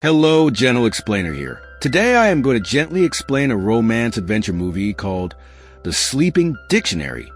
Hello, Gentle Explainer here. Today I am going to gently explain a romance adventure movie called The Sleeping Dictionary.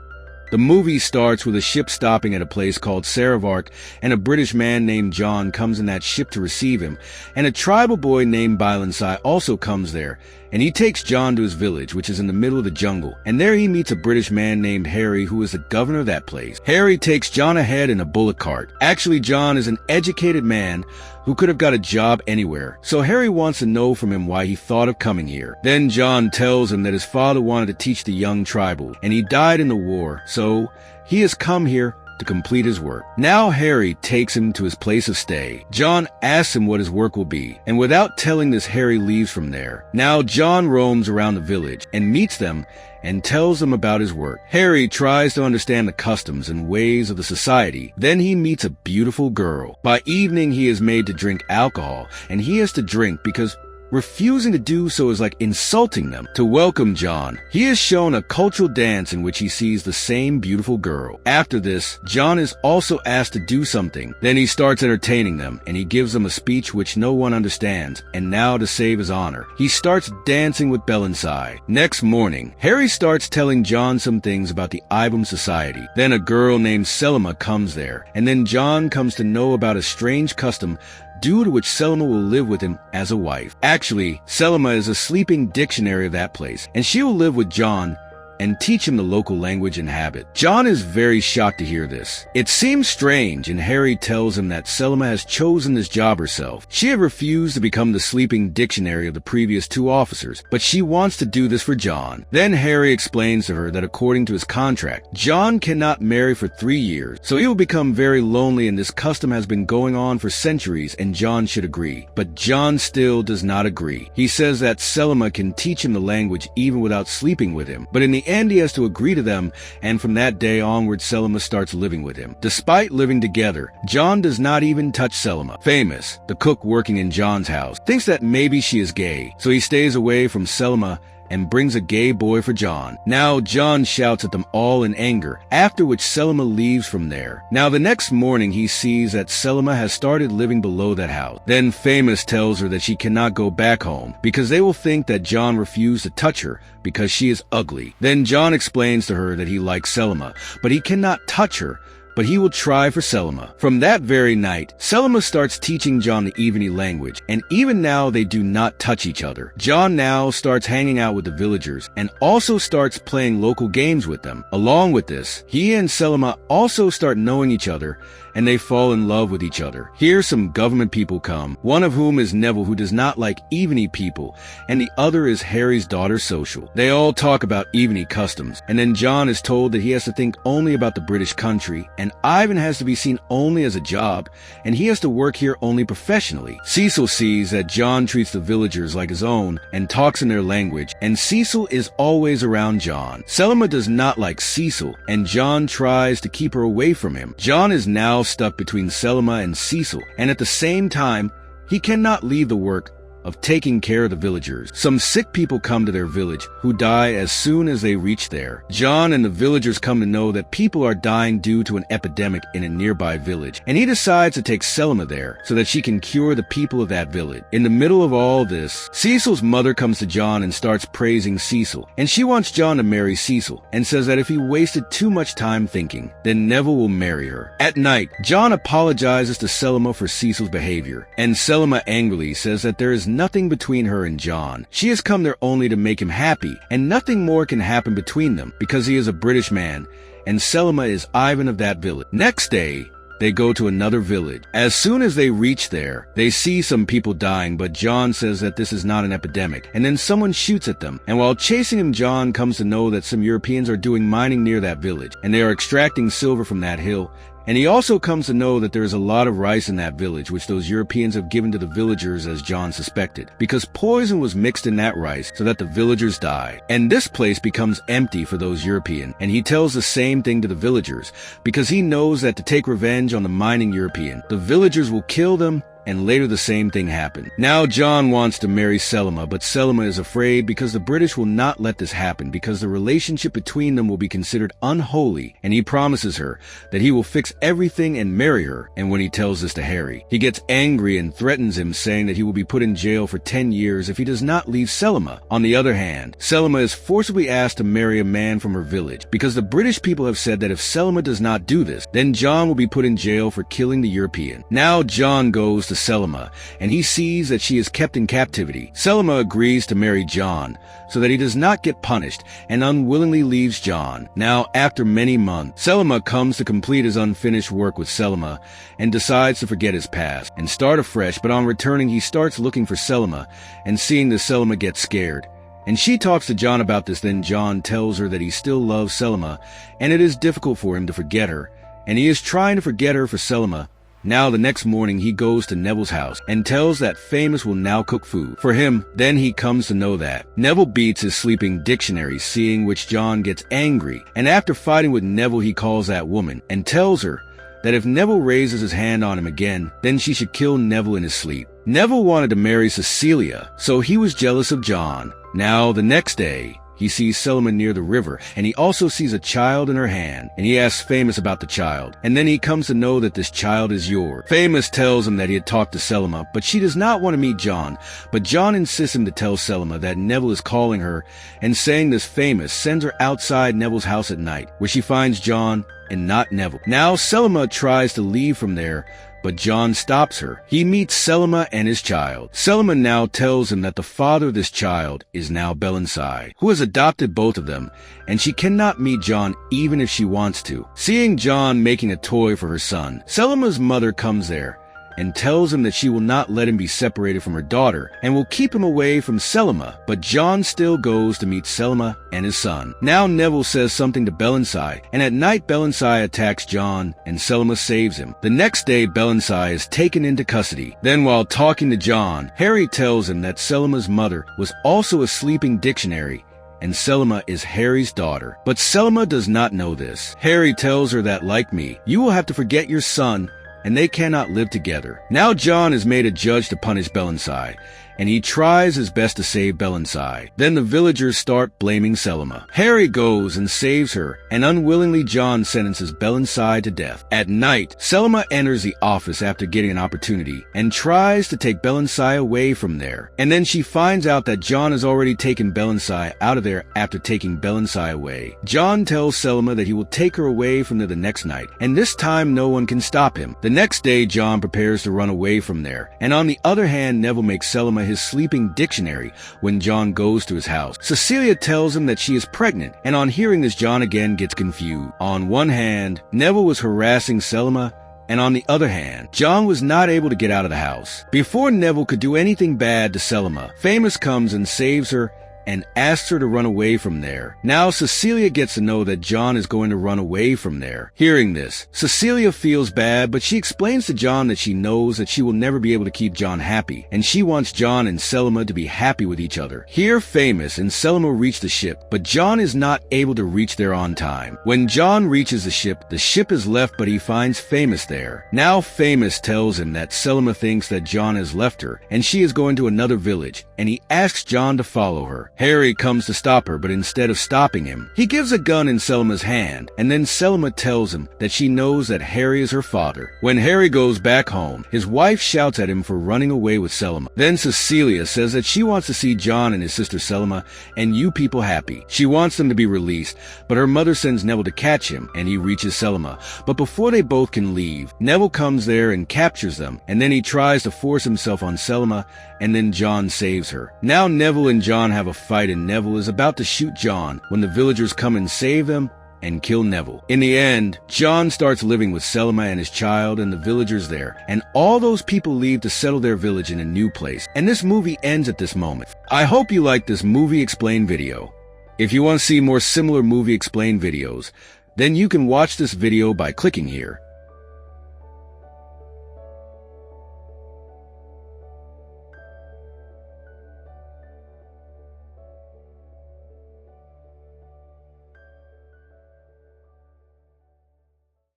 The movie starts with a ship stopping at a place called Saravark, and a British man named John comes in that ship to receive him, and a tribal boy named Bailansai also comes there, and he takes John to his village, which is in the middle of the jungle, and there he meets a British man named Harry, who is the governor of that place. Harry takes John ahead in a bullock cart. Actually, John is an educated man who could have got a job anywhere, so Harry wants to know from him why he thought of coming here. Then John tells him that his father wanted to teach the young tribal, and he died in the war, so he has come here to complete his work. Now Harry takes him to his place of stay. John asks him what his work will be, and without telling this, Harry leaves from there. Now John roams around the village and meets them and tells them about his work. Harry tries to understand the customs and ways of the society. Then he meets a beautiful girl. By evening, he is made to drink alcohol, and he has to drink because refusing to do so is like insulting them. To welcome John, he is shown a cultural dance in which he sees the same beautiful girl. After this, John is also asked to do something. Then he starts entertaining them, and he gives them a speech which no one understands, and now to save his honor, he starts dancing with Bailansai. Next morning, Harry starts telling John some things about the Ibum society. Then a girl named Selma comes there, and then John comes to know about a strange custom due to which Selma will live with him as a wife. Actually, Selma is a sleeping dictionary of that place, and she will live with John and teach him the local language and habit. John is very shocked to hear this. It seems strange, and Harry tells him that Selma has chosen this job herself. She had refused to become the sleeping dictionary of the previous two officers, but she wants to do this for John. Then Harry explains to her that according to his contract, John cannot marry for 3 years, so he will become very lonely, and this custom has been going on for centuries, and John should agree. But John still does not agree. He says that Selma can teach him the language even without sleeping with him, but in the end he has to agree to them, and from that day onward Selma starts living with him. Despite living together, John does not even touch Selma. Famous, the cook working in John's house, thinks that maybe she is gay, so he stays away from Selma and brings a gay boy for John. Now John shouts at them all in anger, after which Selma leaves from there. Now the next morning he sees that Selma has started living below that house. Then Famous tells her that she cannot go back home because they will think that John refused to touch her because she is ugly. Then John explains to her that he likes Selma, but he cannot touch her, but he will try for Selma. From that very night, Selma starts teaching John the Eveni language, and even now they do not touch each other. John now starts hanging out with the villagers and also starts playing local games with them. Along with this, he and Selma also start knowing each other, and they fall in love with each other. Here some government people come, one of whom is Neville, who does not like Eveni people, and the other is Harry's daughter Social. They all talk about Eveni customs, and then John is told that he has to think only about the British country, and Ivan has to be seen only as a job, and he has to work here only professionally. Cecil sees that John treats the villagers like his own and talks in their language, and Cecil is always around John. Selma does not like Cecil, and John tries to keep her away from him. John is now stuck between Selma and Cecil, and at the same time, he cannot leave the work of taking care of the villagers. Some sick people come to their village who die as soon as they reach there. John and the villagers come to know that people are dying due to an epidemic in a nearby village, and he decides to take Selma there so that she can cure the people of that village. In the middle of all this, Cecil's mother comes to John and starts praising Cecil, and she wants John to marry Cecil and says that if he wasted too much time thinking, then Neville will marry her. At night, John apologizes to Selma for Cecil's behavior, and Selma angrily says that there is nothing between her and John. She has come there only to make him happy, and nothing more can happen between them because he is a British man, and Selma is Ivan of that village. Next day, they go to another village. As soon as they reach there, they see some people dying, but John says that this is not an epidemic, and then someone shoots at them. And while chasing him, John comes to know that some Europeans are doing mining near that village, and they are extracting silver from that hill. And he also comes to know that there is a lot of rice in that village, which those Europeans have given to the villagers as John suspected, because poison was mixed in that rice so that the villagers die. And this place becomes empty for those Europeans, and he tells the same thing to the villagers, because he knows that to take revenge on the mining European, the villagers will kill them and later the same thing happened. Now John wants to marry Selma, but Selma is afraid because the British will not let this happen because the relationship between them will be considered unholy, and he promises her that he will fix everything and marry her. And when he tells this to Harry, he gets angry and threatens him, saying that he will be put in jail for 10 years if he does not leave Selma. On the other hand, Selma is forcibly asked to marry a man from her village because the British people have said that if Selma does not do this, then John will be put in jail for killing the European. Now John goes to Selma, and he sees that she is kept in captivity. Selma agrees to marry John so that he does not get punished, and unwillingly leaves John. Now, after many months, Selma comes to complete his unfinished work with Selma and decides to forget his past and start afresh, but on returning he starts looking for Selma, and seeing this, Selma gets scared. And she talks to John about this. Then John tells her that he still loves Selma, and it is difficult for him to forget her, and he is trying to forget her for Selma. Now the next morning he goes to Neville's house and tells that Famous will now cook food for him. Then he comes to know that Neville beats his sleeping dictionary, seeing which John gets angry, and after fighting with Neville he calls that woman and tells her that if Neville raises his hand on him again, then she should kill Neville in his sleep. Neville wanted to marry Cecilia, so he was jealous of John. Now the next day, he sees Selma near the river, and he also sees a child in her hand, and he asks Famous about the child, and then he comes to know that this child is yours. Famous tells him that he had talked to Selma, but she does not want to meet John, but John insists him to tell Selma that Neville is calling her, and saying this, Famous sends her outside Neville's house at night, where she finds John and not Neville. Now Selma tries to leave from there, but John stops her. He meets Selma and his child. Selma now tells him that the father of this child is now Belensai, who has adopted both of them, and she cannot meet John even if she wants to. Seeing John making a toy for her son, Selma's mother comes there and tells him that she will not let him be separated from her daughter and will keep him away from Selma, but John still goes to meet Selma and his son. Now Neville says something to Belensai, and at night Belensai attacks John and Selma saves him. The next day Belensai is taken into custody. Then while talking to John, Harry tells him that Selma's mother was also a sleeping dictionary, and Selma is Harry's daughter. But Selma does not know this. Harry tells her that, like me, you will have to forget your son, and they cannot live together. Now John is made a judge to punish Belensai, and he tries his best to save Belensai. Then the villagers start blaming Selma. Harry goes and saves her, and unwillingly John sentences Belensai to death. At night, Selma enters the office after getting an opportunity, and tries to take Belensai away from there. And then she finds out that John has already taken Belensai out of there after taking Belensai away. John tells Selma that he will take her away from there the next night, and this time no one can stop him. The next day, John prepares to run away from there, and on the other hand, Neville makes Selma his sleeping dictionary when John goes to his house. Cecilia tells him that she is pregnant, and on hearing this, John again gets confused. On one hand, Neville was harassing Selma, and on the other hand, John was not able to get out of the house. Before Neville could do anything bad to Selma, Famous comes and saves her and asks her to run away from there. Now Cecilia gets to know that John is going to run away from there. Hearing this, Cecilia feels bad, but she explains to John that she knows that she will never be able to keep John happy, and she wants John and Selma to be happy with each other. Here Famous and Selma reach the ship, but John is not able to reach there on time. When John reaches the ship is left, but he finds Famous there. Now Famous tells him that Selma thinks that John has left her, and she is going to another village, and he asks John to follow her. Harry comes to stop her, but instead of stopping him, he gives a gun in Selma's hand, and then Selma tells him that she knows that Harry is her father. When Harry goes back home, his wife shouts at him for running away with Selma. Then Cecilia says that she wants to see John and his sister Selma and you people happy. She wants them to be released, but her mother sends Neville to catch him, and he reaches Selma. But before they both can leave, Neville comes there and captures them, and then he tries to force himself on Selma, and then John saves her. Now Neville and John have a fight, and Neville is about to shoot John when the villagers come and save them and kill Neville. In the end, John starts living with Selma and his child and the villagers there, and all those people leave to settle their village in a new place. And this movie ends at this moment. I hope you liked this movie explain video. If you want to see more similar movie explain videos, then you can watch this video by clicking here.